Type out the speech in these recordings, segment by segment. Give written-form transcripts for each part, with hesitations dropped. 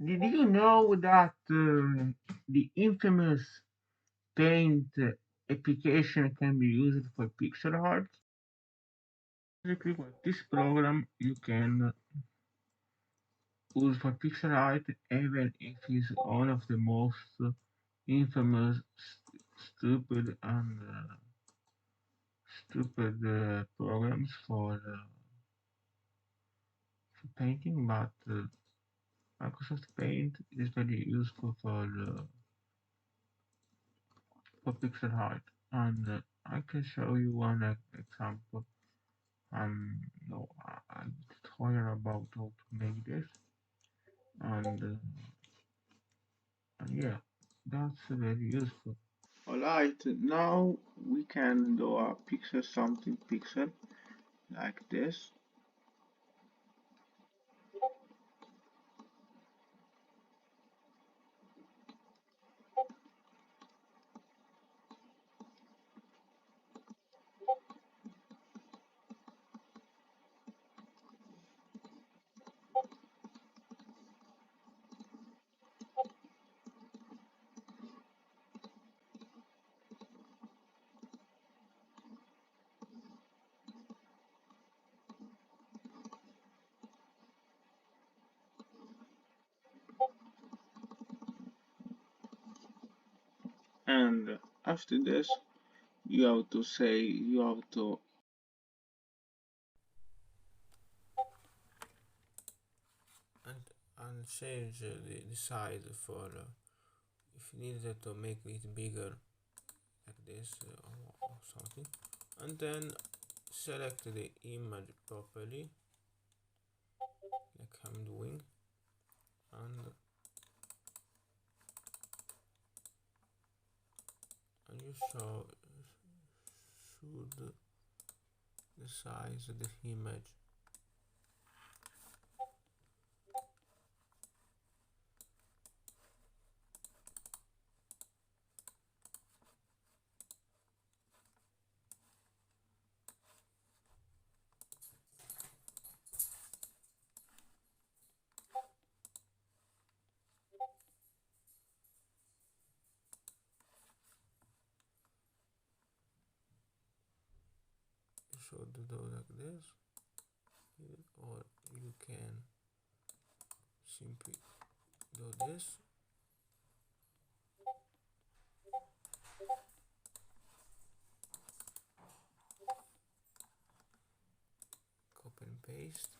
Did you know that the infamous Paint application can be used for pixel art? Basically, with this program, you can use for pixel art even if it's one of the most infamous, stupid, and stupid programs for painting, but Microsoft Paint is very useful for pixel art, and I can show you one example. No, I'm tutorial about how to make this, and, and yeah, that's very useful. Alright, now we can do a pixel something pixel like this. And after this, you have to say, you have to and change the size for if you needed to make it bigger like this or something, and then select the image properly like I'm doing, and you should the size of the image. You should do like this, or you can simply do this. Copy and paste.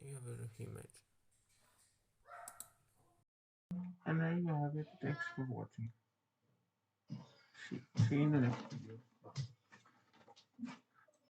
You have an image. and there you have it. Thanks for watching. See you in the next video.